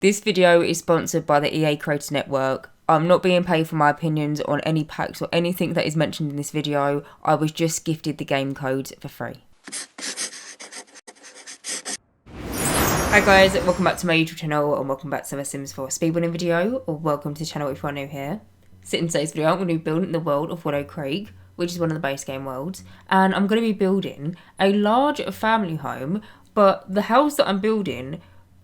This video is sponsored by the EA Creator Network. I'm not being paid for my opinions on any packs or anything that is mentioned in this video. I was just gifted the game codes for free. Hi guys, welcome back to my YouTube channel and welcome back to my Sims 4 speedrunning video, or welcome to the channel if you are new here. So in today's video I'm going to be building the world of Willow Creek, which is one of the base game worlds, and I'm going to be building a large family home, but the house that I'm building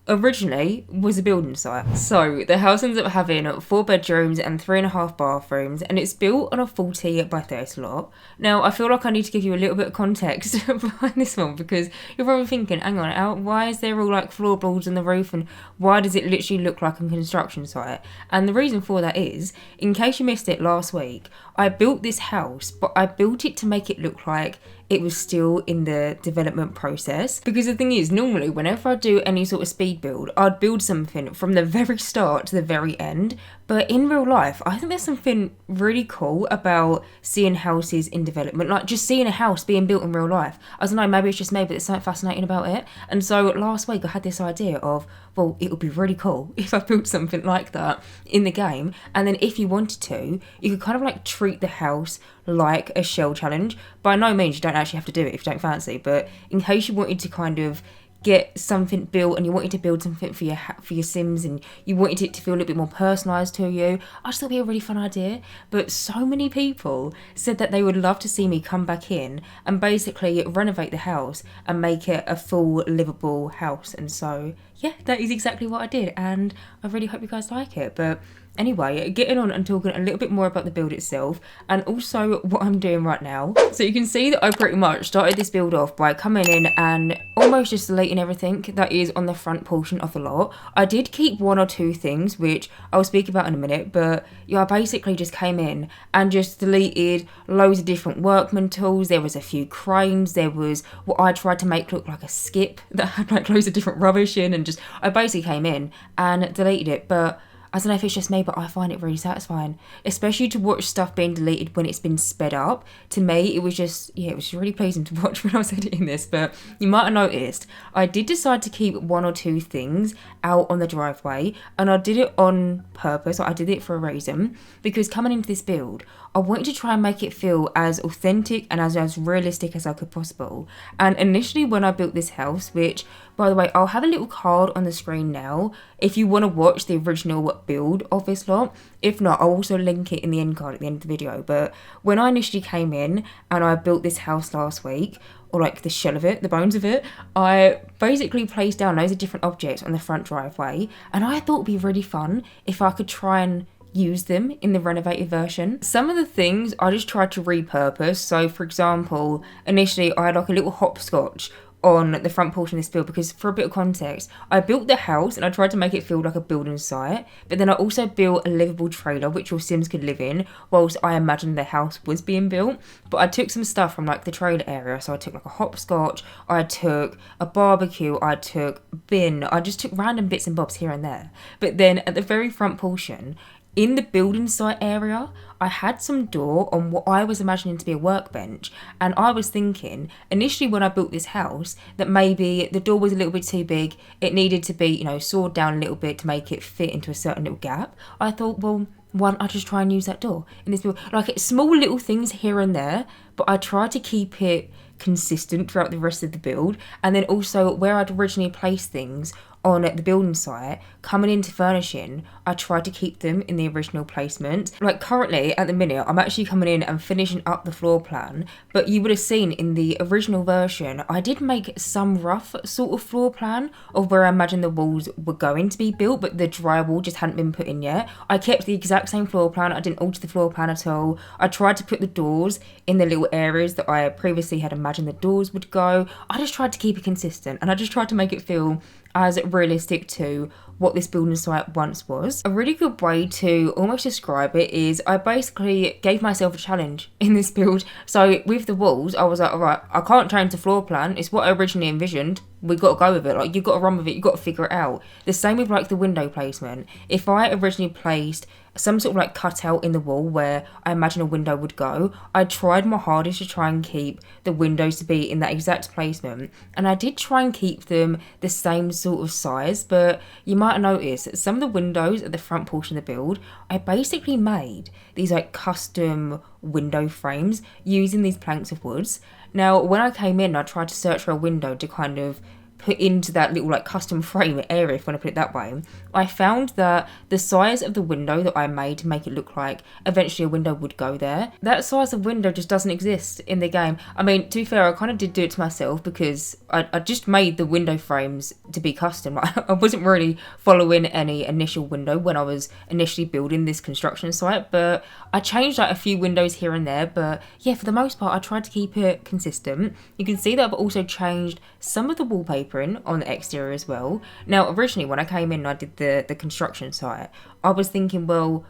originally was a building site. So the house ends up having 4 bedrooms and 3.5 bathrooms, and it's built on a 40 by 30 lot. Now I feel like I need to give you a little bit of context behind this one, because you're probably thinking, hang on, why is there all like floorboards on the roof and why does it literally look like a construction site? And the reason for that is, in case you missed it last week, I built this house, but I built it to make it look like it was still in the development process. Because the thing is, normally whenever I do any sort of speed build, I'd build something from the very start to the very end. But in real life, I think there's something really cool about seeing houses in development, like just seeing a house being built in real life. I don't know, maybe it's just me, but there's something fascinating about it. And so last week I had this idea of, well, it would be really cool if I built something like that in the game. And then if you wanted to, you could kind of like treat the house like a shell challenge. By no means, you don't actually have to do it if you don't fancy, but in case you wanted to kind of get something built and you wanted to build something for your Sims and you wanted it to feel a little bit more personalised to you, I just thought it'd be a really fun idea. But so many people said that they would love to see me come back in and basically renovate the house and make it a full livable house. And so yeah, that is exactly what I did, and I really hope you guys like it. But anyway, getting on and talking a little bit more about the build itself and also what I'm doing right now. So you can see that I pretty much started this build off by coming in and almost just deleting everything that is on the front portion of the lot. I did keep 1 or 2 things, which I'll speak about in a minute, but yeah, I basically just came in and just deleted loads of different workman tools. There was a few cranes, there was what I tried to make look like a skip that had like loads of different rubbish in, and just I basically came in and deleted it. But I don't know if it's just me, but I find it really satisfying, especially to watch stuff being deleted when it's been sped up. To me, it was just, yeah, it was really pleasing to watch when I was editing this. But you might have noticed, I did decide to keep 1 or 2 things out on the driveway, and I did it on purpose. I did it for a reason, because coming into this build, I wanted to try and make it feel as authentic and as realistic as I could possible. And initially when I built this house, which, by the way, I'll have a little card on the screen now if you want to watch the original build of this lot. If not, I'll also link it in the end card at the end of the video. But when I initially came in and I built this house last week, or like the shell of it, the bones of it, I basically placed down loads of different objects on the front driveway, and I thought it'd be really fun if I could try and use them in the renovated version. Some of the things I just tried to repurpose. So for example, initially I had like a little hopscotch on the front portion of this build, because for a bit of context, I built the house and I tried to make it feel like a building site, but then I also built a livable trailer which your Sims could live in whilst I imagined the house was being built. But I took some stuff from like the trailer area, so I took like a hopscotch, I took a barbecue, I took a bin, I just took random bits and bobs here and there. But then at the very front portion, in the building site area, I had some door on what I was imagining to be a workbench, and I was thinking initially when I built this house that maybe the door was a little bit too big, it needed to be, you know, sawed down a little bit to make it fit into a certain little gap. I thought, well, why don't I just try and use that door in this build? Like small little things here and there, but I tried to keep it consistent throughout the rest of the build. And then also where I'd originally placed things on the building site, coming into furnishing, I tried to keep them in the original placement. Like currently at the minute, I'm actually coming in and finishing up the floor plan, but you would have seen in the original version, I did make some rough sort of floor plan of where I imagined the walls were going to be built, but the drywall just hadn't been put in yet. I kept the exact same floor plan, I didn't alter the floor plan at all. I tried to put the doors in the little areas that I previously had imagined the doors would go. I just tried to keep it consistent, and I just tried to make it feel as realistic to what this building site once was. A really good way to almost describe it is I basically gave myself a challenge in this build. So with the walls, I was like, all right, I can't change the floor plan. It's what I originally envisioned. We got to go with it. Like, you've got to run with it. You've got to figure it out. The same with like the window placement. If I originally placed some sort of like cutout in the wall where I imagine a window would go, I tried my hardest to try and keep the windows to be in that exact placement, and I did try and keep them the same sort of size. But you might might have noticed that some of the windows at the front portion of the build, I basically made these like custom window frames using these planks of woods. Now, when I came in, I tried to search for a window to kind of put into that little like custom frame area, if you want to put it that way. I found that the size of the window that I made to make it look like eventually a window would go there, that size of window just doesn't exist in the game. I mean, to be fair, I kind of did do it to myself because I just made the window frames to be custom. I wasn't really following any initial window when I was initially building this construction site, but I changed like a few windows here and there. But yeah, for the most part, I tried to keep it consistent. You can see that I've also changed some of the wallpapering on the exterior as well. Now, originally when I came in and I did the construction site, I was thinking, well,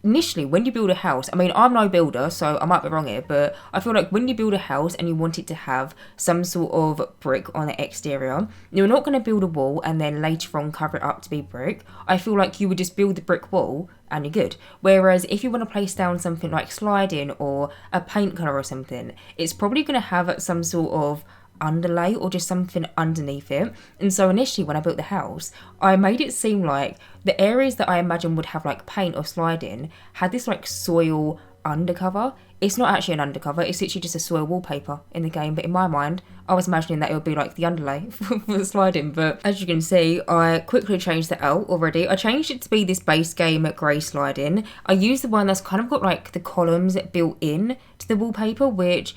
initially, when you build a house, I mean, I'm no builder, so I might be wrong here, but I feel like when you build a house and you want it to have some sort of brick on the exterior, you're not going to build a wall and then later on cover it up to be brick. I feel like you would just build the brick wall and you're good. Whereas if you want to place down something like sliding or a paint colour or something, it's probably going to have some sort of underlay or just something underneath it. And so initially when I built the house, I made it seem like the areas that I imagine would have like paint or sliding had this like soil undercover. It's not actually an undercover, it's literally just a soil wallpaper in the game, but in my mind I was imagining that it would be like the underlay for the sliding. But as you can see, I quickly changed that out already. I changed it to be this base game grey sliding. I used the one that's kind of got like the columns built in to the wallpaper, which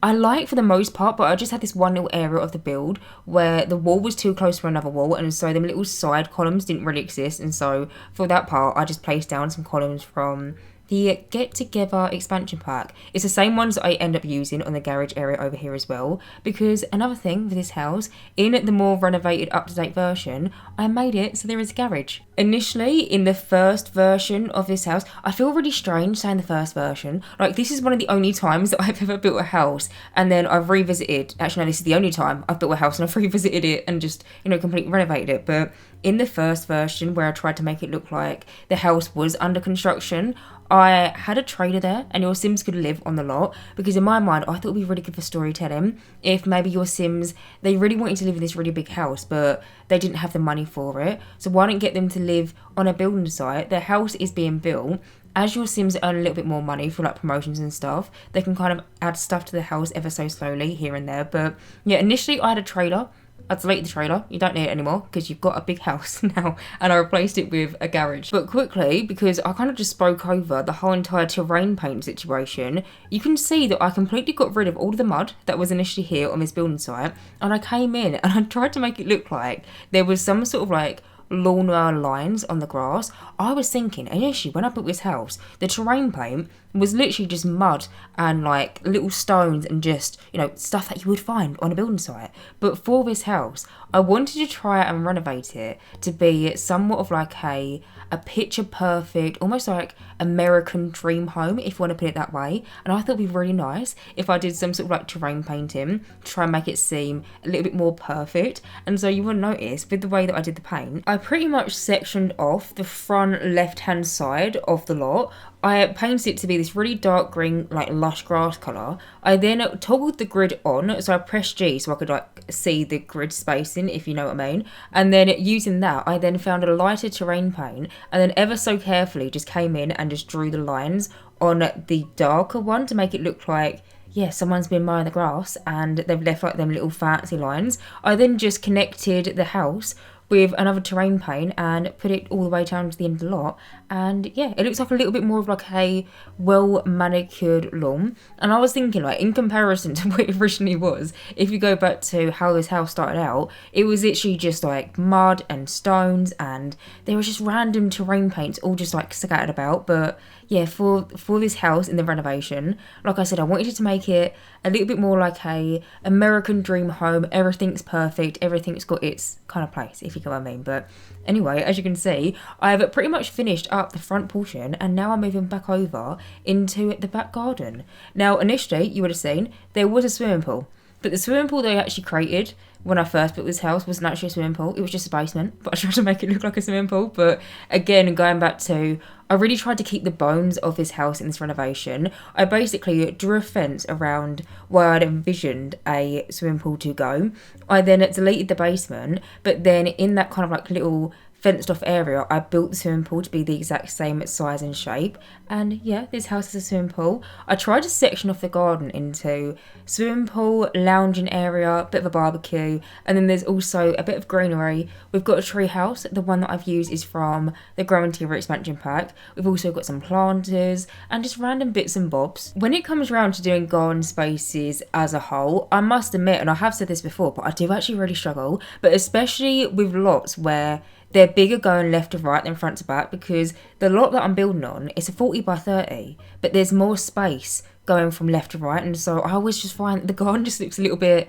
I like for the most part, but I just had this one little area of the build where the wall was too close to another wall, and so them little side columns didn't really exist. And so for that part, I just placed down some columns from the Get Together expansion pack. It's the same ones that I end up using on the garage area over here as well, because another thing for this house, in the more renovated up-to-date version, I made it so there is a garage. Initially, in the first version of this house, I feel really strange saying the first version. Like, this is one of the only times that I've ever built a house and then I've revisited, actually no, this is the only time I've built a house and I've revisited it and just, you know, completely renovated it. But in the first version, where I tried to make it look like the house was under construction, I had a trailer there and your Sims could live on the lot, because in my mind I thought it would be really good for storytelling if maybe your Sims, they really wanted to live in this really big house but they didn't have the money for it. So why don't get them to live on a building site? Their house is being built. As your Sims earn a little bit more money for like promotions and stuff, they can kind of add stuff to the house ever so slowly here and there. But yeah, initially I had a trailer. I deleted the trailer, you don't need it anymore because you've got a big house now, and I replaced it with a garage. But quickly, because I kind of just spoke over the whole entire terrain paint situation, you can see that I completely got rid of all of the mud that was initially here on this building site, and I came in and I tried to make it look like there was some sort of like lawnmower lines on the grass. I was thinking initially when I built this house, the terrain paint was literally just mud and like little stones and just, you know, stuff that you would find on a building site. But for this house, I wanted to try and renovate it to be somewhat of like a picture perfect, almost like American dream home, if you want to put it that way. And I thought it'd be really nice if I did some sort of like terrain painting to try and make it seem a little bit more perfect. And so you will notice with the way that I did the paint, I pretty much sectioned off the front left hand side of the lot. I painted it to be this really dark green, like lush grass colour. I then toggled the grid on, so I pressed G so I could like see the grid spacing, if you know what I mean. And then using that, I then found a lighter terrain paint and then ever so carefully just came in and just drew the lines on the darker one to make it look like, yeah, someone's been mowing the grass and they've left like them little fancy lines. I then just connected the house with another terrain paint and put it all the way down to the end of the lot, and yeah, it looks like a little bit more of like a well manicured lawn. And I was thinking, like, in comparison to what it originally was, if you go back to how this house started out, it was literally just like mud and stones and there was just random terrain paints all just like scattered about. But yeah, for this house in the renovation, like I said, I wanted to make it a little bit more like a American dream home. Everything's perfect, everything's got its kind of place, if you get what I mean. But anyway, as you can see, I've pretty much finished up the front portion and now I'm moving back over into the back garden. Now initially, you would have seen, there was a swimming pool, but the swimming pool they actually created when I first built this house wasn't actually a swimming pool, it was just a basement, but I tried to make it look like a swimming pool. But again, going back to, I really tried to keep the bones of this house in this renovation. I basically drew a fence around where I'd envisioned a swimming pool to go. I then deleted the basement, but then in that kind of like little fenced off area, I built the swimming pool to be the exact same size and shape. And yeah, this house has a swimming pool. I tried to section off the garden into swimming pool, lounging area, bit of a barbecue, and then there's also a bit of greenery. We've got a tree house. The one that I've used is from the Grow Interior Expansion Pack. We've also got some planters and just random bits and bobs. When it comes around to doing garden spaces as a whole, I must admit, and I have said this before, but I do actually really struggle, but especially with lots where they're bigger going left to right than front to back, because the lot that I'm building on, it's a 40 by 30, but there's more space going from left to right, and so I always just find that the garden just looks a little bit,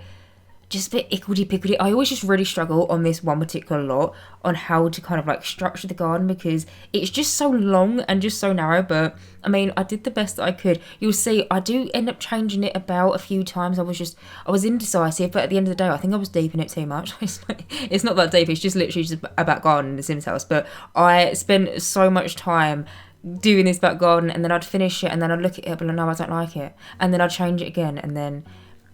just a bit ickledy-pickledy. I always just really struggle on this one particular lot on how to kind of like structure the garden, because it's just so long and just so narrow. But I mean, I did the best that I could. You'll see I do end up changing it about a few times. I was indecisive, but at the end of the day, I think I was deep in it too much. It's not that deep, it's just literally just about garden in the Sims house. But I spent so much time doing this back garden, and then I'd finish it and then I'd look at it and no, I don't like it, and then I'd change it again, and then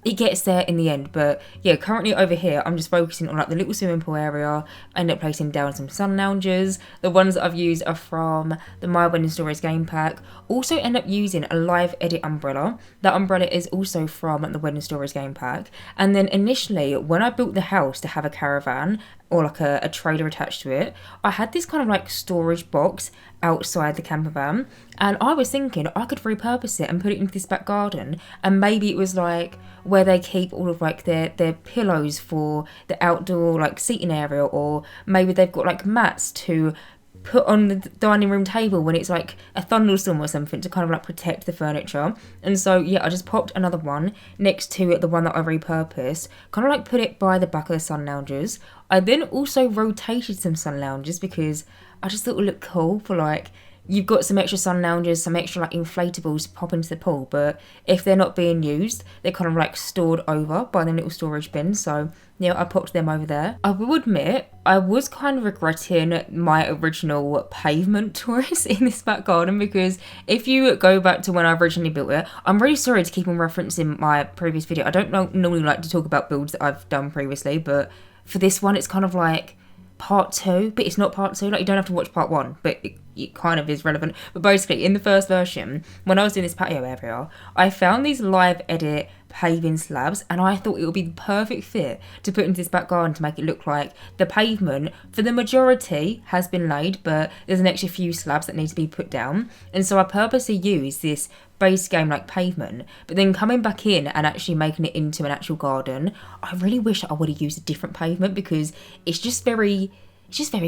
it gets there in the end. But yeah, currently over here I'm just focusing on like the little swimming pool area. I end up placing down some sun loungers. The ones that I've used are from the My Wedding Stories game pack. Also end up using a live edit umbrella. That umbrella is also from the Wedding Stories game pack. And then initially when I built the house to have a caravan or like a trailer attached to it, I had this kind of like storage box outside the camper van, and I was thinking I could repurpose it and put it into this back garden, and maybe it was like where they keep all of like their pillows for the outdoor like seating area, or maybe they've got like mats to put on the dining room table when it's like a thunderstorm or something to kind of like protect the furniture. And so yeah, I just popped another one next to the one that I repurposed, kind of like put it by the back of the sun loungers. I then also rotated some sun loungers because I just thought it would look cool for like, you've got some extra sun loungers, some extra like inflatables to pop into the pool, but if they're not being used, they're kind of like stored over by them little storage bins. So yeah, I popped them over there. I will admit, I was kind of regretting my original pavement choice in this back garden, because if you go back to when I originally built it, I'm really sorry to keep on referencing my previous video. I don't normally like to talk about builds that I've done previously, but for this one, it's kind of like part 2, but it's not part 2. Like, you don't have to watch part 1, but it kind of is relevant. But basically, in the first version, when I was doing this patio area, I found these live edit paving slabs, and I thought it would be the perfect fit to put into this back garden to make it look like the pavement for the majority has been laid, but there's an extra few slabs that need to be put down. And so I purposely used this base game like pavement, but then coming back in and actually making it into an actual garden, I really wish I would have used a different pavement, because it's just very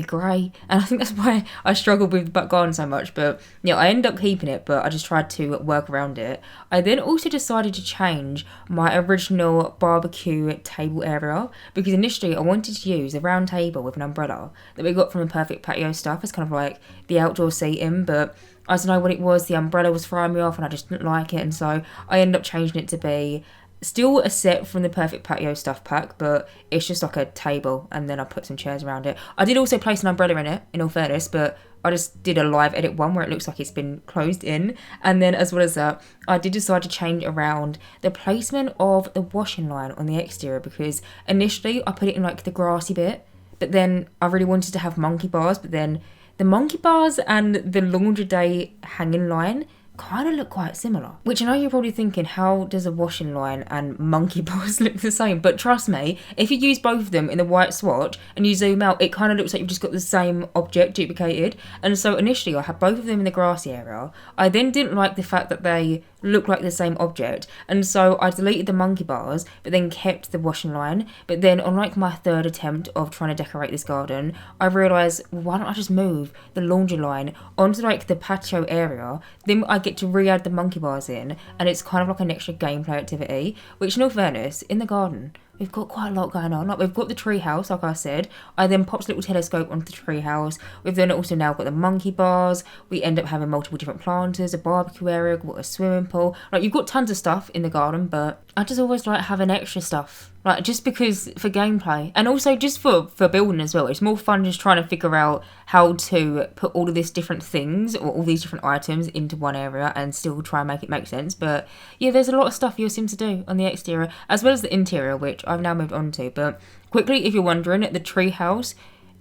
grey, and I think that's why I struggled with the back garden so much. But yeah, I ended up keeping it, but I just tried to work around it. I then also decided to change my original barbecue table area, because initially I wanted to use a round table with an umbrella that we got from the Perfect Patio Stuff as kind of like the outdoor seating, but I don't know what it was, the umbrella was throwing me off and I just didn't like it, and so I ended up changing it to be still a set from the Perfect Patio Stuff pack, but it's just like a table, and then I put some chairs around it. I did also place an umbrella in it, in all fairness, but I just did a live edit one where it looks like it's been closed in. And then as well as that, I did decide to change around the placement of the washing line on the exterior, because initially I put it in like the grassy bit, but then I really wanted to have monkey bars, but then the monkey bars and the laundry day hanging line kind of look quite similar. Which I know you're probably thinking, how does a washing line and monkey bars look the same? But trust me, if you use both of them in the white swatch and you zoom out, it kind of looks like you've just got the same object duplicated. And so initially I had both of them in the grassy area. I then didn't like the fact that they look like the same object, and so I deleted the monkey bars but then kept the washing line. But then on like my third attempt of trying to decorate this garden, I realised, well, why don't I just move the laundry line onto like the patio area, then I get to re-add the monkey bars in, and it's kind of like an extra gameplay activity. Which in all fairness, in the garden we've got quite a lot going on. Like, we've got the tree house, like I said. I then popped a little telescope onto the tree house. We've then also now got the monkey bars. We end up having multiple different planters, a barbecue area, got a swimming pool. Like, you've got tons of stuff in the garden, but I just always like having extra stuff. Like, just because for gameplay, and also just for building as well. It's more fun just trying to figure out how to put all of these different things or all these different items into one area and still try and make it make sense. But yeah, there's a lot of stuff you'll seem to do on the exterior as well as the interior, which I've now moved on to. But quickly, if you're wondering, the tree house,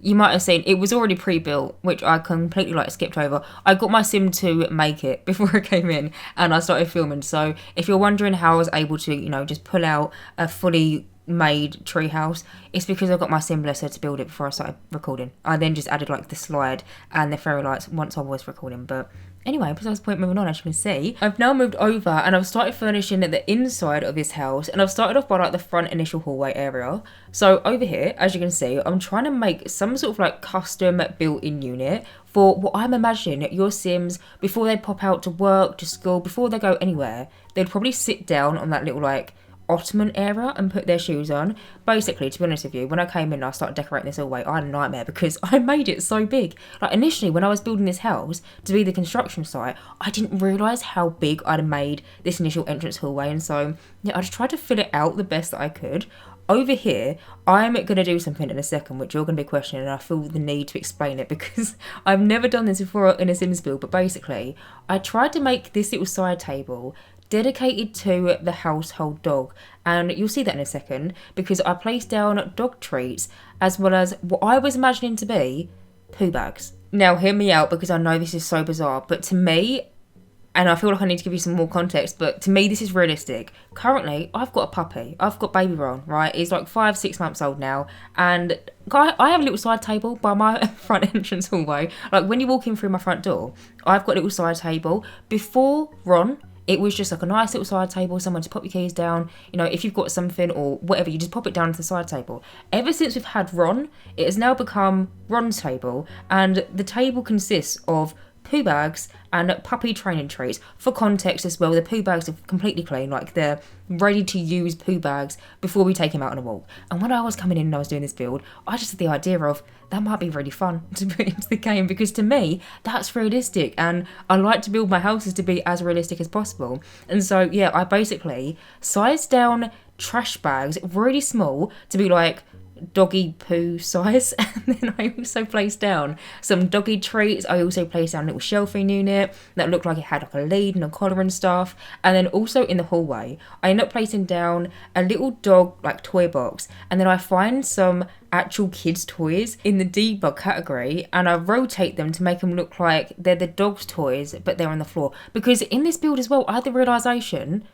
you might have seen it was already pre-built, which I completely like skipped over. I got my sim to make it before I came in and I started filming. So if you're wondering how I was able to, you know, just pull out a fully made treehouse, it's because I got my sim blesser to build it before I started recording. I then just added like the slide and the fairy lights once I was recording. But anyway, besides the point, moving on, as you can see, I've now moved over and I've started furnishing the inside of this house, and I've started off by like the front initial hallway area. So over here, as you can see, I'm trying to make some sort of like custom built-in unit for what I'm imagining your Sims, before they pop out to work, to school, before they go anywhere, they'd probably sit down on that little like ottoman area and put their shoes on. Basically, to be honest with you, when I came in and I started decorating this hallway, I had a nightmare because I made it so big. Like initially when I was building this house to be the construction site, I didn't realise how big I'd made this initial entrance hallway, and so yeah, I just tried to fill it out the best that I could. Over here, I'm going to do something in a second which you're going to be questioning, and I feel the need to explain it because I've never done this before in a Sims build. But basically, I tried to make this little side table dedicated to the household dog, and you'll see that in a second because I placed down dog treats as well as what I was imagining to be poo bags. Now hear me out because I know this is so bizarre, but to me, and I feel like I need to give you some more context, but to me this is realistic. Currently I've got a puppy, I've got baby Ron, right? He's like 5-6 months old now, and I have a little side table by my front entrance hallway. Like when you walk in through my front door, I've got a little side table. Before Ron, it was just like a nice little side table, someone to pop your keys down. You know, if you've got something or whatever, you just pop it down to the side table. Ever since we've had Ron, it has now become Ron's table, and the table consists of poo bags and puppy training treats. For context as well, the poo bags are completely clean, like they're ready to use poo bags before we take him out on a walk. And when I was coming in and I was doing this build, I just had the idea of that might be really fun to put into the game, because to me that's realistic and I like to build my houses to be as realistic as possible. And so yeah, I basically sized down trash bags really small to be like doggy poo size, and then I also placed down some doggy treats. I also placed down a little shelving unit that looked like it had like a lead and a collar and stuff. And then also in the hallway I ended up placing down a little dog like toy box, and then I find some actual kids toys in the debug category and I rotate them to make them look like they're the dog's toys but they're on the floor. Because in this build as well, I had the realisation,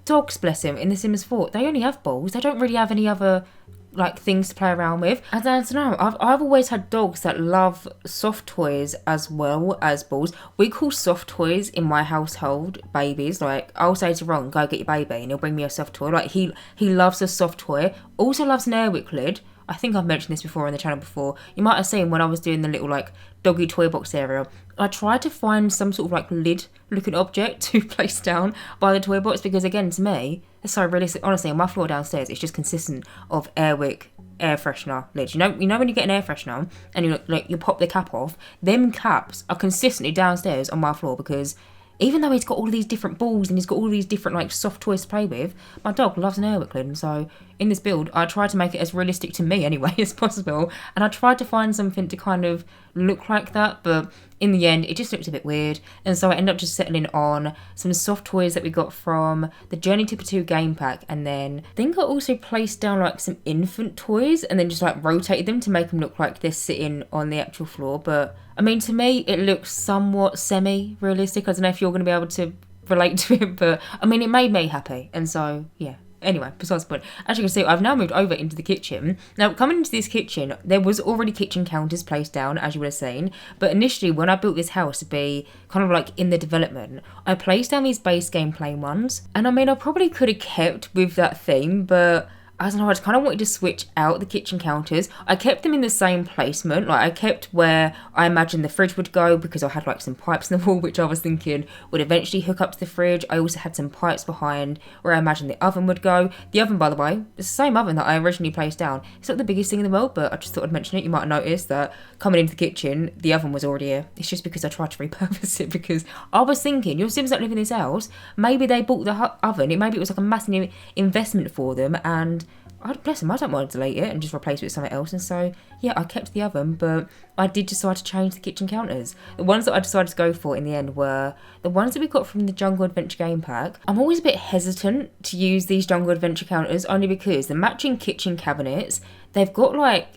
dogs, bless them, in The Sims 4, they only have balls, they don't really have any other like things to play around with. And I don't know, I've always had dogs that love soft toys as well as balls. We call soft toys in my household babies. Like I'll say to Ron, go get your baby, and he'll bring me a soft toy. Like he loves a soft toy, also loves an Airwick lid. I think I've mentioned this before on the channel before. You might have seen when I was doing the little like doggy toy box area, I tried to find some sort of like lid looking object to place down by the toy box, because again, to me, it's so realistic. Honestly, on my floor downstairs, it's just consistent of Airwick air freshener lids. You know when you get an air freshener and you pop the cap off, them caps are consistently downstairs on my floor, because even though he's got all of these different balls and he's got all these different like soft toys to play with, my dog loves an Airwick lid. And so in this build, I tried to make it as realistic to me anyway as possible. And I tried to find something to kind of look like that, but in the end, it just looked a bit weird. And so I ended up just settling on some soft toys that we got from the Journey to Batuu game pack. And then I think I also placed down like some infant toys and then just like rotated them to make them look like they're sitting on the actual floor. But I mean, to me, it looks somewhat semi-realistic. I don't know if you're going to be able to relate to it, but I mean, it made me happy. And so, yeah. Anyway, besides the point, as you can see, I've now moved over into the kitchen. Now, coming into this kitchen, there was already kitchen counters placed down, as you would have seen. But initially, when I built this house to be kind of like in the development, I placed down these base game plain ones. And I mean, I probably could have kept with that theme, but I don't know, I just kind of wanted to switch out the kitchen counters. I kept them in the same placement. Like I kept where I imagined the fridge would go, because I had like some pipes in the wall which I was thinking would eventually hook up to the fridge. I also had some pipes behind where I imagined the oven would go. The oven, by the way, is the same oven that I originally placed down. It's not the biggest thing in the world, but I just thought I'd mention it. You might have noticed that coming into the kitchen, the oven was already here. It's just because I tried to repurpose it, because I was thinking, your Sims don't live in this house. Maybe they bought the oven. Maybe it was like a massive investment for them, and bless them, I don't want to delete it and just replace it with something else. And so, yeah, I kept the oven, but I did decide to change the kitchen counters. The ones that I decided to go for in the end were the ones that we got from the Jungle Adventure game pack. I'm always a bit hesitant to use these Jungle Adventure counters, only because the matching kitchen cabinets, they've got like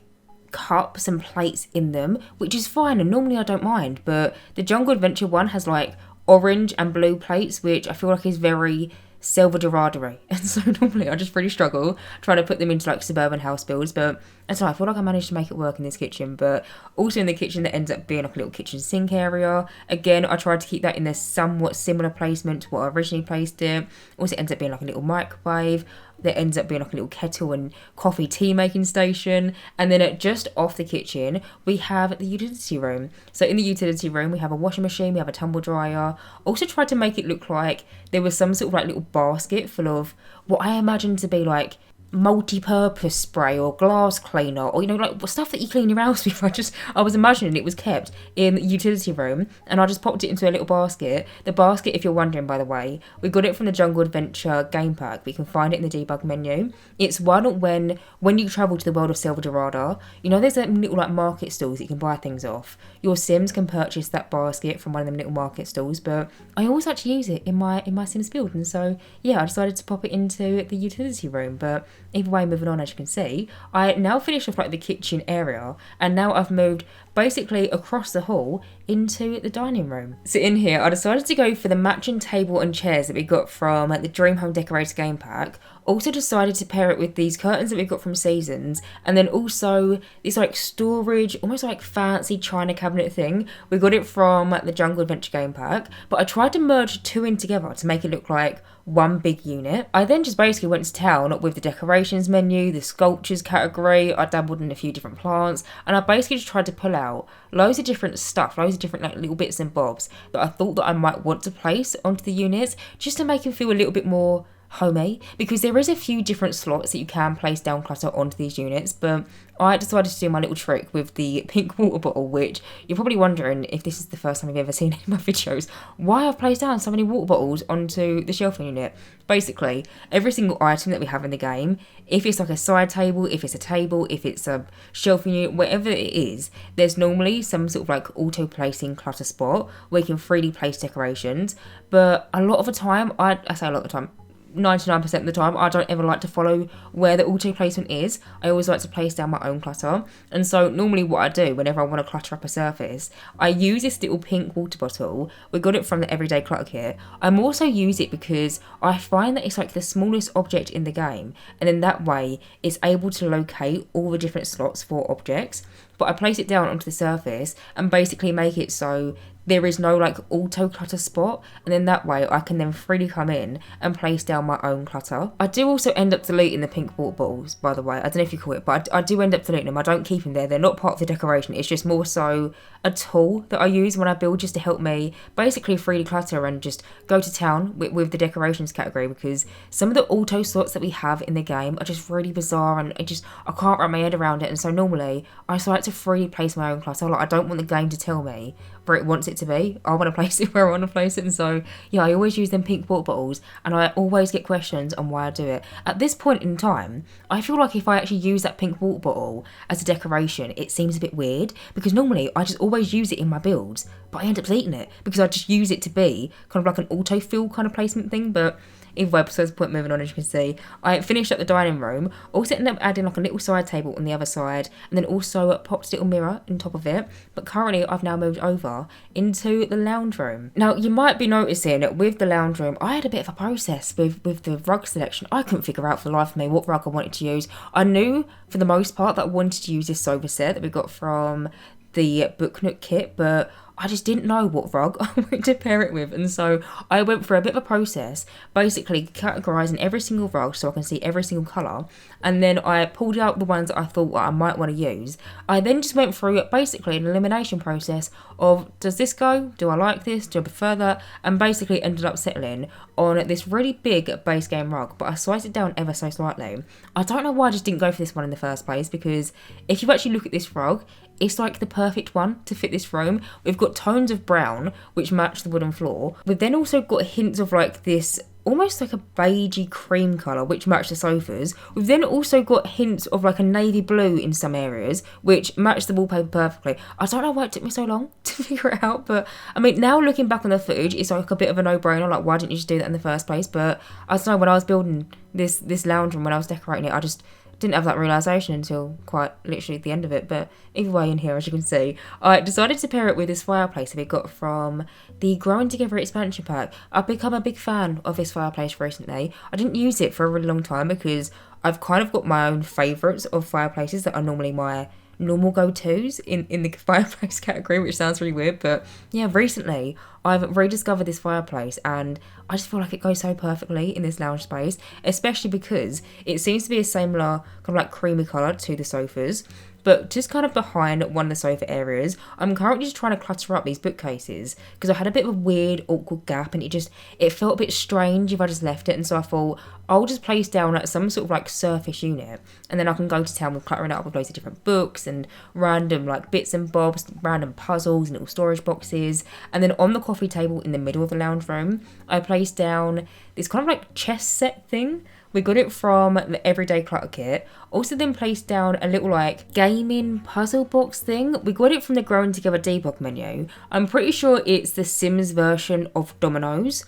cups and plates in them, which is fine, and normally I don't mind, but the Jungle Adventure one has like orange and blue plates, which I feel like is very Silver Dorado, and so normally I just really struggle trying to put them into like suburban house builds, but I don't know, I feel like I managed to make it work in this kitchen. But also in the kitchen, that ends up being like a little kitchen sink area. Again, I tried to keep that in a somewhat similar placement to what I originally placed it. Also ends up being like a little microwave. There ends up being like a little kettle and coffee tea making station. And then just off the kitchen, we have the utility room. So in the utility room, we have a washing machine, we have a tumble dryer. Also tried to make it look like there was some sort of like little basket full of what I imagine to be like multi-purpose spray or glass cleaner, or like stuff that you clean your house with. I was imagining it was kept in the utility room, and I just popped it into a little basket. The basket, if you're wondering, by the way, we got it from the Jungle Adventure game pack. We can find it in the debug menu. It's one when you travel to the world of Silver Dorado, there's a little like market stalls that you can buy things off. Your Sims can purchase that basket from one of them little market stalls, but I always actually use it in my Sims build, and so yeah, I decided to pop it into the utility room. But either way, moving on, as you can see, I now finished off like the kitchen area, and now I've moved basically across the hall into the dining room. So in here, I decided to go for the matching table and chairs that we got from the Dream Home Decorator game pack. Also decided to pair it with these curtains that we got from Seasons, and then also this like storage, almost like fancy china cabinet thing. We got it from the Jungle Adventure game pack, but I tried to merge two in together to make it look like one big unit. I then just basically went to town with the decorations menu, the sculptures category. I dabbled in a few different plants, and I basically just tried to pull out loads of different stuff, loads of different like little bits and bobs that I thought that I might want to place onto the units, just to make them feel a little bit more homey, because there is a few different slots that you can place down clutter onto these units. But I decided to do my little trick with the pink water bottle, which you're probably wondering, if this is the first time you've ever seen any of my videos, why I've placed down so many water bottles onto the shelving unit. Basically, every single item that we have in the game, if it's like a side table, if it's a table, if it's a shelving unit, whatever it is, there's normally some sort of like auto placing clutter spot where you can freely place decorations. But a lot of the time, I say a lot of the time, 99% of the time, I don't ever like to follow where the auto placement is. I always like to place down my own clutter. And so normally what I do whenever I want to clutter up a surface, I use this little pink water bottle. We got it from the Everyday Clutter Kit. I'm also use it because I find that it's like the smallest object in the game, and then that way it's able to locate all the different slots for objects. But I place it down onto the surface and basically make it so there is no like auto clutter spot, and then that way I can then freely come in and place down my own clutter. I do also end up deleting the pink water bottles, by the way. I don't know if you call it, but I do end up deleting them. I don't keep them there. They're not part of the decoration. It's just more so a tool that I use when I build, just to help me basically freely clutter and just go to town with the decorations category, because some of the auto slots that we have in the game are just really bizarre, and I can't wrap my head around it. And so normally I just like to freely place my own clutter. Like, I don't want the game to tell me where it wants it to be. I want to place it where I want to place it. And so yeah, I always use them pink water bottles, and I always get questions on why I do it. At this point in time, I feel like if I actually use that pink water bottle as a decoration, it seems a bit weird, because normally I just always use it in my builds, but I end up deleting it because I just use it to be kind of like an autofill kind of placement thing. But either way, besides the point, moving on, as you can see, I finished up the dining room. Also ended up adding like a little side table on the other side, and then also popped a little mirror on top of it. But currently I've now moved over into the lounge room. Now you might be noticing with the lounge room, I had a bit of a process with the rug selection. I couldn't figure out for the life of me what rug I wanted to use. I knew for the most part that I wanted to use this sofa set that we got from the Book Nook kit, but I just didn't know what rug I wanted to pair it with. And so I went through a bit of a process, basically categorising every single rug so I can see every single colour, and then I pulled out the ones that I thought I might want to use. I then just went through basically an elimination process of, does this go? Do I like this? Do I prefer that? And basically ended up settling on this really big base game rug, but I sized it down ever so slightly. I don't know why I just didn't go for this one in the first place, because if you actually look at this rug, it's like the perfect one to fit this room. We've got tones of brown which match the wooden floor. We've then also got hints of like this almost like a beigey cream colour which match the sofas. We've then also got hints of like a navy blue in some areas which match the wallpaper perfectly. I don't know why it took me so long to figure it out, but I mean, now looking back on the footage, it's like a bit of a no-brainer. Like, why didn't you just do that in the first place? But I don't know, when I was building this lounge room, when I was decorating it, I just didn't have that realisation until quite literally at the end of it. But either way, in here, as you can see, I decided to pair it with this fireplace that we got from the Growing Together expansion pack. I've become a big fan of this fireplace recently. I didn't use it for a really long time because I've kind of got my own favourites of fireplaces that are normally my normal go-tos in the fireplace category, which sounds really weird, but yeah, recently I've rediscovered this fireplace and I just feel like it goes so perfectly in this lounge space, especially because it seems to be a similar kind of like creamy colour to the sofas. But just kind of behind one of the sofa areas, I'm currently just trying to clutter up these bookcases because I had a bit of a weird, awkward gap and it felt a bit strange if I just left it. And so I thought I'll just place down at some sort of like surface unit and then I can go to town with cluttering it up with loads of different books and random like bits and bobs, random puzzles and little storage boxes. And then on the coffee table in the middle of the lounge room, I placed down this kind of like chess set thing. We got it from the Everyday Clutter Kit. Also then placed down a little like gaming puzzle box thing. We got it from the Growing Together debug menu. I'm pretty sure it's the Sims version of Domino's.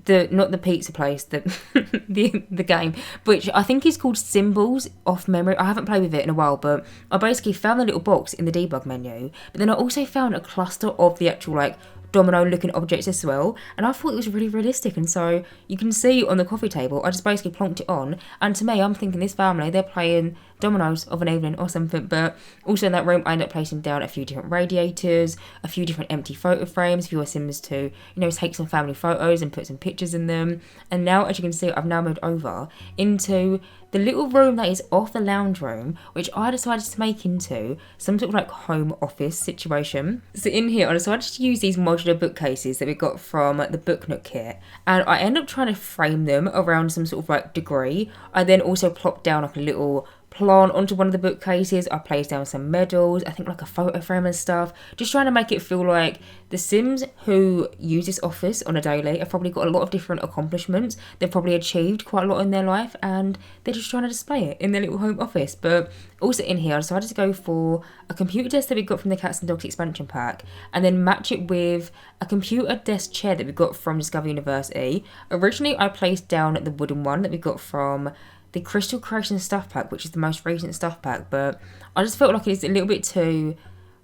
Not the pizza place, the game, which I think is called Symbols off memory. I haven't played with it in a while, but I basically found the little box in the debug menu. But then I also found a cluster of the actual like domino looking objects as well, and I thought it was really realistic. And so you can see on the coffee table I just basically plonked it on, and to me I'm thinking this family, they're playing dominoes of an evening or something. But also in that room I ended up placing down a few different radiators, a few different empty photo frames for your Sims to take some family photos and put some pictures in them. And now, as you can see, I've now moved over into the little room that is off the lounge room, which I decided to make into some sort of like home office situation. So in here, I decided to use these modular bookcases that we got from the Book Nook kit, and I ended up trying to frame them around some sort of like degree. I then also plopped down like a little plant onto one of the bookcases. I placed down some medals, I think like a photo frame and stuff, just trying to make it feel like the Sims who use this office on a daily have probably got a lot of different accomplishments. They've probably achieved quite a lot in their life and they're just trying to display it in their little home office. But also in here I decided to go for a computer desk that we got from the Cats and Dogs expansion pack and then match it with a computer desk chair that we got from Discover University. Originally I placed down the wooden one that we got from the Crystal Creation Stuff pack, which is the most recent stuff pack, but I just felt like it's a little bit too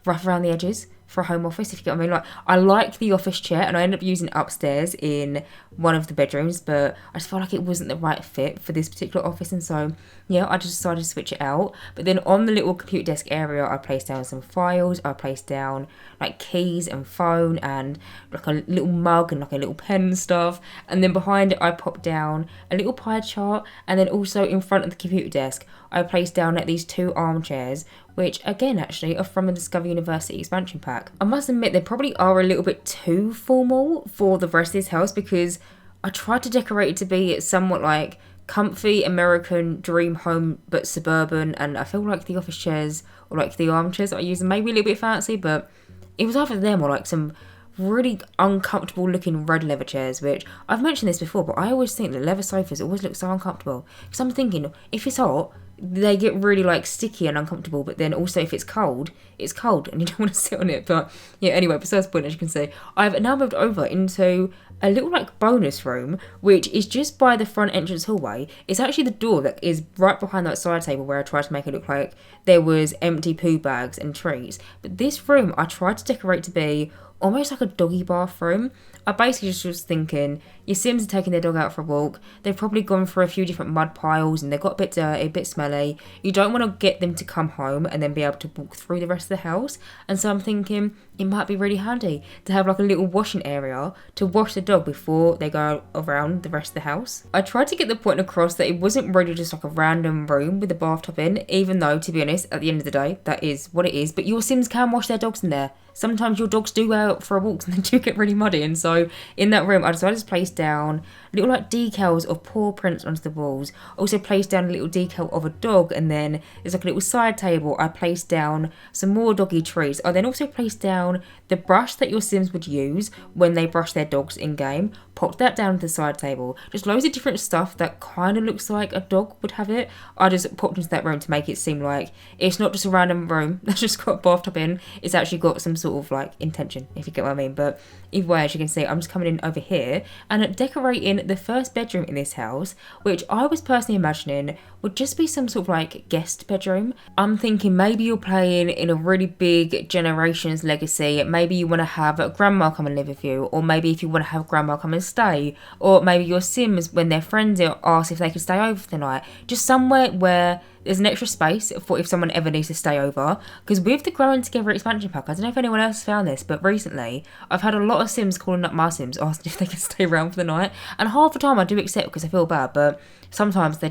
rough around the edges for a home office, if you get what I mean. Like, I like the office chair and I ended up using it upstairs in one of the bedrooms, but I just felt like it wasn't the right fit for this particular office, and so yeah, I just decided to switch it out. But then on the little computer desk area, I placed down some files, I placed down like keys and phone and like a little mug and like a little pen and stuff, and then behind it I popped down a little pie chart, and then also in front of the computer desk I placed down these two armchairs, which again actually are from the Discover University expansion pack. I must admit they probably are a little bit too formal for the rest of this house because I tried to decorate it to be somewhat like comfy American dream home but suburban, and I feel like the office chairs or like the armchairs I use are maybe a little bit fancy, but it was either them or like some really uncomfortable looking red leather chairs, which I've mentioned this before, but I always think that leather sofas always look so uncomfortable because I'm thinking if it's hot they get really like sticky and uncomfortable, but then also if it's cold and you don't want to sit on it. But yeah, anyway, besides the point, as you can see, I've now moved over into a little like bonus room, which is just by the front entrance hallway. It's actually the door that is right behind that side table where I tried to make it look like there was empty poo bags and treats. But this room I tried to decorate to be almost like a doggy bathroom. I basically just was thinking, your Sims are taking their dog out for a walk, they've probably gone through a few different mud piles and they've got a bit dirty, a bit smelly. You don't want to get them to come home and then be able to walk through the rest of the house. And so I'm thinking it might be really handy to have like a little washing area to wash the dog before they go around the rest of the house. I tried to get the point across that it wasn't really just like a random room with a bathtub in, even though, to be honest, at the end of the day, that is what it is. But your Sims can wash their dogs in there. Sometimes your dogs do go out for a walk and they do get really muddy, and so in that room I decided to place down little like decals of paw prints onto the walls. Also placed down a little decal of a dog, and then there's like a little side table. I placed down some more doggy treats. I then also placed down the brush that your Sims would use when they brush their dogs in game. Popped that down to the side table. Just loads of different stuff that kind of looks like a dog would have it. I just popped into that room to make it seem like it's not just a random room that's just got a bathtub in. It's actually got some sort of like intention, if you get what I mean. But either way, as you can see, I'm just coming in over here and decorating the first bedroom in this house, which I was personally imagining would just be some sort of like guest bedroom. I'm thinking maybe you're playing in a really big generations legacy, maybe you want to have grandma come and live with you, or maybe if you want to have grandma come and stay, or maybe your Sims, when their friends ask if they could stay over for the night, just somewhere where there's an extra space for if someone ever needs to stay over. Because with the Growing Together expansion pack, I don't know if anyone else found this, but recently I've had a lot of Sims calling up my Sims asking if they can stay around for the night, and half the time I do accept because I feel bad, but sometimes they're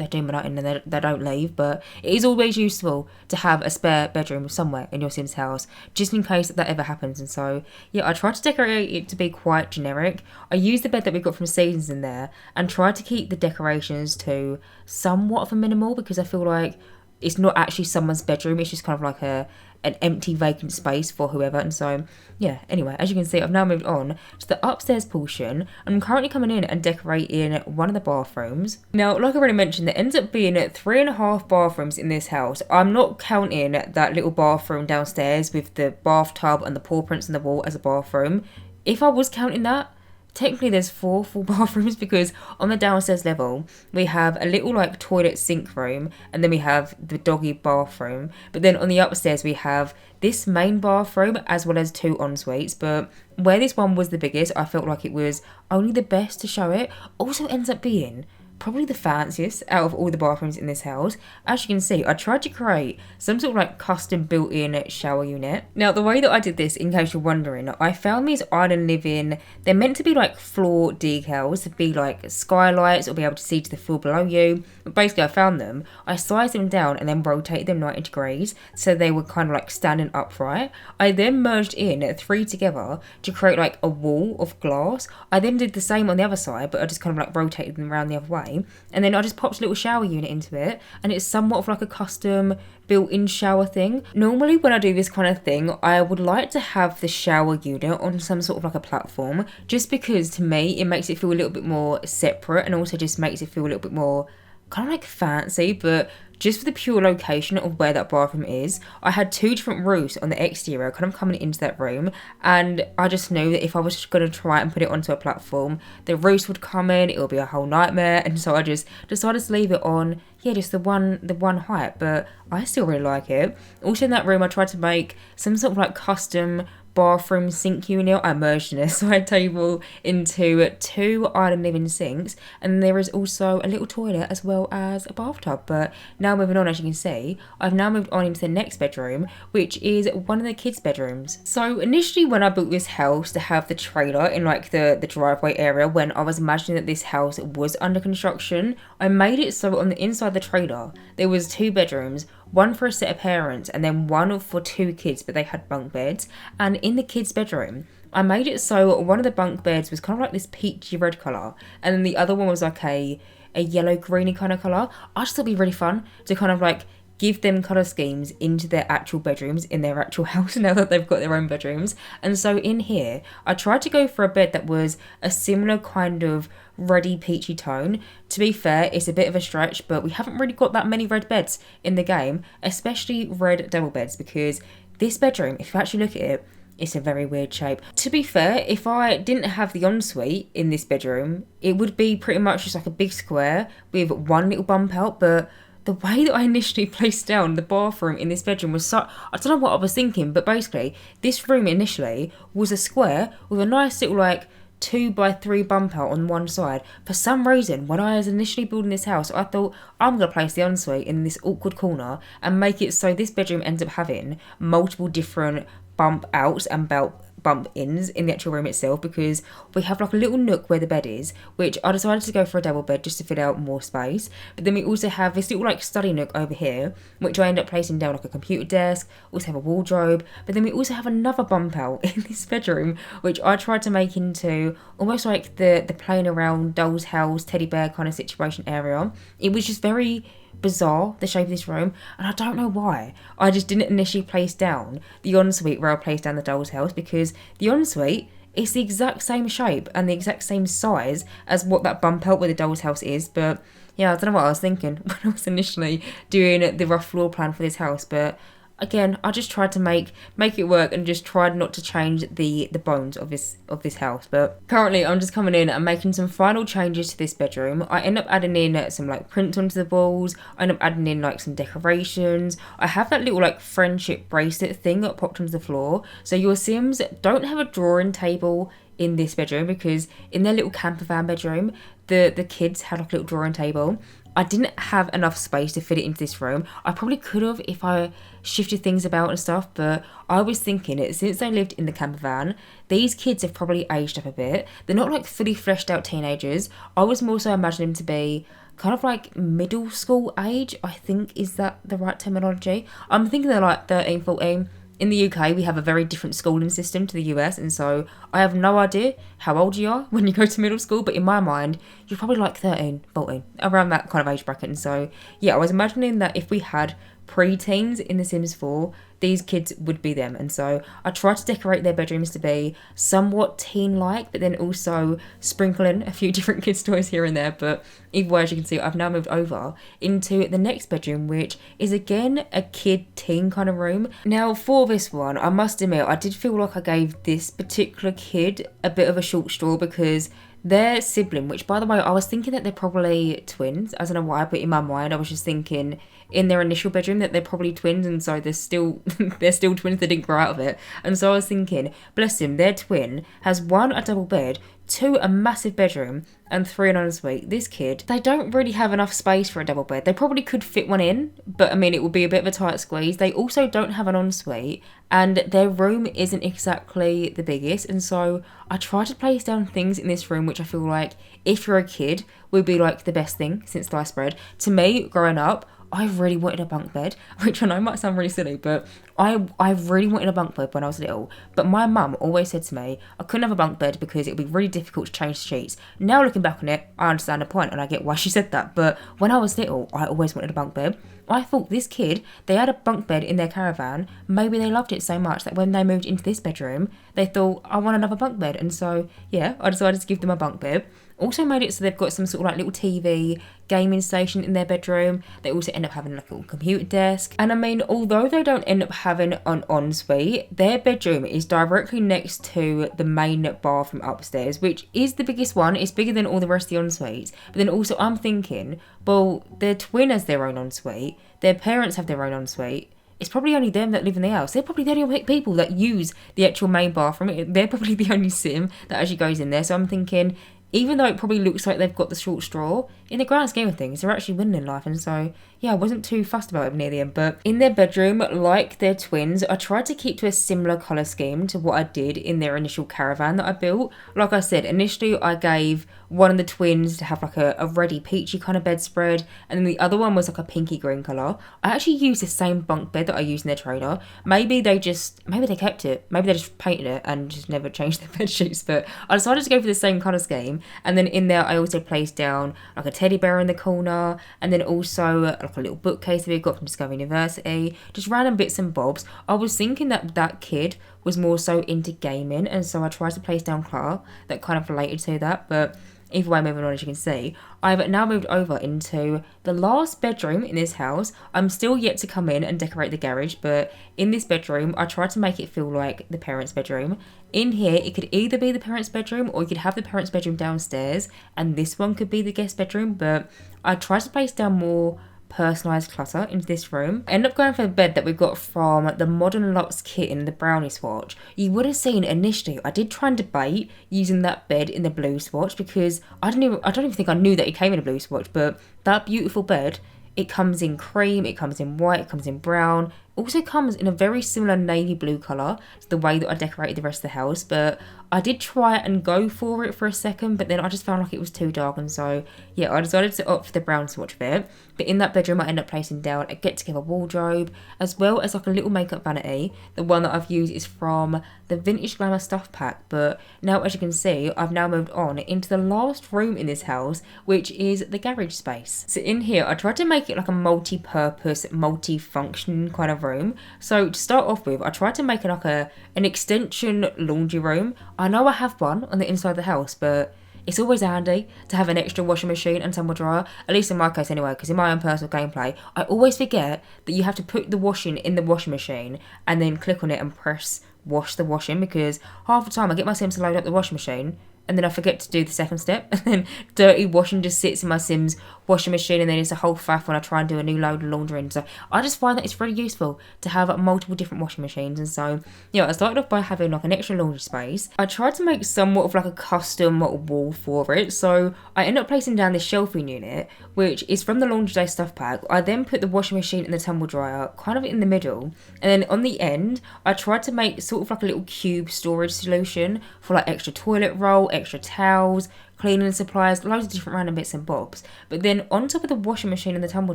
doing my night in and they don't leave. But it is always useful to have a spare bedroom somewhere in your Sims house, just in case that ever happens. And so yeah, I tried to decorate it to be quite generic. I used the bed that we got from Seasons in there and tried to keep the decorations to somewhat of a minimal, because I feel like it's not actually someone's bedroom, it's just kind of like an empty vacant space for whoever. And so yeah, anyway, as you can see, I've now moved on to the upstairs portion, and I'm currently coming in and decorating one of the bathrooms. Now, like I already mentioned, there ends up being 3.5 bathrooms in this house. I'm not counting that little bathroom downstairs with the bathtub and the paw prints on the wall as a bathroom. If I was counting that, technically there's 4 full bathrooms, because on the downstairs level we have a little like toilet sink room, and then we have the doggy bathroom. But then on the upstairs we have this main bathroom as well as 2 en-suites. But where this one was the biggest, I felt like it was only the best to show it. Also ends up being probably the fanciest out of all the bathrooms in this house. As you can see, I tried to create some sort of like custom built-in shower unit. Now, the way that I did this, in case you're wondering, I found these Island Living, they're meant to be like floor decals, to be like skylights or be able to see to the floor below you. But basically I found them, I sized them down and then rotated them 90 degrees so they were kind of like standing upright. I then merged in 3 together to create like a wall of glass. I then did the same on the other side, but I just kind of like rotated them around the other way. And then I just popped a little shower unit into it, and it's somewhat of like a custom built-in shower thing. Normally when I do this kind of thing, I would like to have the shower unit on some sort of like a platform, just because to me it makes it feel a little bit more separate, and also just makes it feel a little bit more kind of like fancy. But just for the pure location of where that bathroom is, I had 2 different roofs on the exterior kind of coming into that room, and I just knew that if I was going to try and put it onto a platform, the roofs would come in, it would be a whole nightmare. And so I just decided to leave it on, yeah, just the one height. But I still really like it. Also in that room I tried to make some sort of like custom bathroom sink unit. I merged in a side table into 2 Island Living sinks, and there is also a little toilet as well as a bathtub. But now moving on, as you can see, I've now moved on into the next bedroom, which is one of the kids' bedrooms. So initially when I built this house to have the trailer in like the driveway area, when I was imagining that this house was under construction, I made it so on the inside the trailer there was 2 bedrooms, one for a set of parents and then one for 2 kids, but they had bunk beds. And in the kids' bedroom, I made it so one of the bunk beds was kind of like this peachy red colour, and then the other one was like a yellow greeny kind of colour. I just thought it'd be really fun to kind of like give them colour schemes into their actual bedrooms in their actual house now that they've got their own bedrooms. And so in here, I tried to go for a bed that was a similar kind of reddy peachy tone. To be fair, it's a bit of a stretch, but we haven't really got that many red beds in the game, especially red double beds, because this bedroom, if you actually look at it, it's a very weird shape. To be fair, if I didn't have the ensuite in this bedroom, it would be pretty much just like a big square with one little bump out. But the way that I initially placed down the bathroom in this bedroom was so... I don't know what I was thinking, but basically, this room initially was a square with a nice little like 2x3 bump out on one side. For some reason, when I was initially building this house, I thought I'm going to place the ensuite in this awkward corner and make it so this bedroom ends up having multiple different bump outs and bump ins in the actual room itself, because we have like a little nook where the bed is, which I decided to go for a double bed just to fill out more space. But then we also have this little like study nook over here, which I end up placing down like a computer desk, also have a wardrobe. But then we also have another bump out in this bedroom, which I tried to make into almost like the playing around doll's house teddy bear kind of situation area. It was just very bizarre, the shape of this room, and I don't know why I just didn't initially place down the ensuite where I placed down the doll's house, because the ensuite is the exact same shape and the exact same size as what that bump out where the doll's house is. But yeah, I don't know what I was thinking when I was initially doing the rough floor plan for this house, but again, I just tried to make it work and just tried not to change the bones of this house. But currently I'm just coming in and making some final changes to this bedroom. I end up adding in some like prints onto the walls. I end up adding in like some decorations. I have that little like friendship bracelet thing that popped onto the floor. So your Sims don't have a drawing table in this bedroom, because in their little camper van bedroom, the kids had like a little drawing table. I didn't have enough space to fit it into this room. I probably could have if I shifted things about and stuff, but I was thinking it, since they lived in the camper van, these kids have probably aged up a bit. They're not like fully fleshed out teenagers. I was more so imagining them to be kind of like middle school age, I think. Is that the right terminology? I'm thinking they're like 13, 14. In the UK, we have a very different schooling system to the US, and so I have no idea how old you are when you go to middle school, but in my mind, you're probably like 13, 14, around that kind of age bracket. And so, yeah, I was imagining that if we had pre-teens in The Sims 4, these kids would be them. And so I tried to decorate their bedrooms to be somewhat teen-like, but then also sprinkle in a few different kids' toys here and there. But either way, as you can see, I've now moved over into the next bedroom, which is again a kid-teen kind of room. Now, for this one, I must admit, I did feel like I gave this particular kid a bit of a short straw, because their sibling, which by the way, I was thinking that they're probably twins. I don't know why, but in my mind, I was just thinking in their initial bedroom that they're probably twins, and so they're still twins. They didn't grow out of it. And so I was thinking, bless him, their twin has 1, a double bed, 2, a massive bedroom, and 3, an ensuite. This kid, they don't really have enough space for a double bed. They probably could fit one in, but I mean, it would be a bit of a tight squeeze. They also don't have an ensuite, and their room isn't exactly the biggest. And so I try to place down things in this room which I feel like, if you're a kid, would be like the best thing since sliced bread. To me, growing up, I really wanted a bunk bed, which I know might sound really silly, but I really wanted a bunk bed when I was little. But my mum always said to me I couldn't have a bunk bed because it would be really difficult to change the sheets. Now looking back on it, I understand the point and I get why she said that. But when I was little, I always wanted a bunk bed. I thought this kid, they had a bunk bed in their caravan. Maybe they loved it so much that when they moved into this bedroom, they thought, I want another bunk bed. And so, yeah, I decided to give them a bunk bed. Also made it so they've got some sort of like little TV gaming station in their bedroom. They also end up having like a little computer desk. And I mean, although they don't end up having an ensuite, their bedroom is directly next to the main bathroom upstairs, which is the biggest one. It's bigger than all the rest of the ensuites. But then also I'm thinking, well, their twin has their own ensuite. Their parents have their own ensuite. It's probably only them that live in the house. They're probably the only people that use the actual main bathroom. They're probably the only sim that actually goes in there. So I'm thinking, even though it probably looks like they've got the short straw, in the grand scheme of things, they're actually winning in life. And so, yeah, I wasn't too fussed about it near the end. But in their bedroom, like their twins, I tried to keep to a similar colour scheme to what I did in their initial caravan that I built. Like I said, initially I gave one of the twins to have like a reddy peachy kind of bedspread, and then the other one was like a pinky green colour. I actually used the same bunk bed that I used in their trailer. Maybe they kept it. Maybe they just painted it and just never changed their bed sheets. But I decided to go for the same colour scheme. And then in there, I also placed down like a teddy bear in the corner, and then also like a little bookcase that we got from Discovery University, just random bits and bobs. I was thinking that kid was more so into gaming, and so I tried to place down clutter that kind of related to that. But either way, moving on, as you can see, I've now moved over into the last bedroom in this house. I'm still yet to come in and decorate the garage, but in this bedroom, I tried to make it feel like the parents' bedroom. In here, it could either be the parents' bedroom or you could have the parents' bedroom downstairs, and this one could be the guest bedroom, but I tried to place down more personalised clutter into this room. I ended up going for the bed that we got from the Modern Luxe kit in the brownie swatch. You would have seen initially I did try and debate using that bed in the blue swatch, because I don't even think I knew that it came in a blue swatch, but that beautiful bed, it comes in cream, it comes in white, it comes in brown. Also comes in a very similar navy blue colour to the way that I decorated the rest of the house, but I did try and go for it for a second, but then I just found like it was too dark, and so yeah, I decided to opt for the brown swatch bit. But in that bedroom, I ended up placing down a get-together wardrobe, as well as like a little makeup vanity. The one that I've used is from the Vintage Glamour Stuff pack, but now as you can see, I've now moved on into the last room in this house, which is the garage space. So in here, I tried to make it like a multi-purpose, multi-function kind of room. So to start off with, I tried to make it like an extension laundry room. I know I have one on the inside of the house, but it's always handy to have an extra washing machine and tumble dryer, at least in my case anyway, because in my own personal gameplay, I always forget that you have to put the washing in the washing machine and then click on it and press wash the washing, because half the time I get my Sims to load up the washing machine and then I forget to do the second step, and then dirty washing just sits in my Sims washing machine, and then it's a whole faff when I try and do a new load of laundry. And so I just find that it's really useful to have multiple different washing machines. And so, yeah, I started off by having like an extra laundry space. I tried to make somewhat of like a custom wall for it, so I ended up placing down this shelving unit, which is from the Laundry Day stuff pack. I then put the washing machine and the tumble dryer kind of in the middle, and then on the end I tried to make sort of like a little cube storage solution for like extra toilet roll, extra towels, cleaning supplies, loads of different random bits and bobs. But then on top of the washing machine and the tumble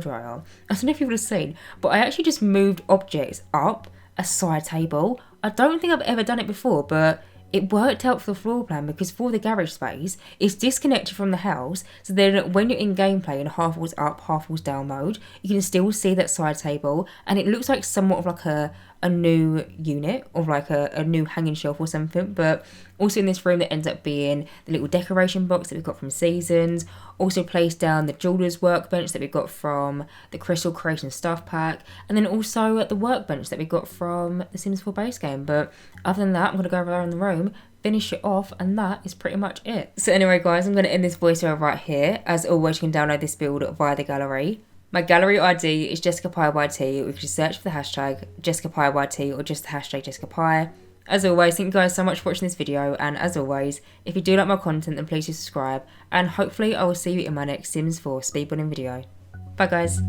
dryer, I don't know if you would have seen, but I actually just moved objects up a side table. I don't think I've ever done it before, but it worked out for the floor plan, because for the garage space, it's disconnected from the house, so then when you're in gameplay in half walls up, half walls down mode, you can still see that side table, and it looks like somewhat of like a new unit, or like a new hanging shelf or something. But also in this room, that ends up being the little decoration box that we've got from Seasons. Also placed down the jeweler's workbench that we got from the Crystal Creation Stuff pack, and then also at the workbench that we got from the Sims 4 base game. But other than that, I'm going to go around the room, finish it off, and that is pretty much it. So anyway guys, I'm going to end this voiceover right here. As always, you can download this build via the gallery. My gallery ID is JessicapieYT, or you can just search for the hashtag JessicapieYT or just the hashtag Jessicapie. As always, thank you guys so much for watching this video, and as always, if you do like my content, then please do subscribe, and hopefully I will see you in my next Sims 4 speedrunning video. Bye guys.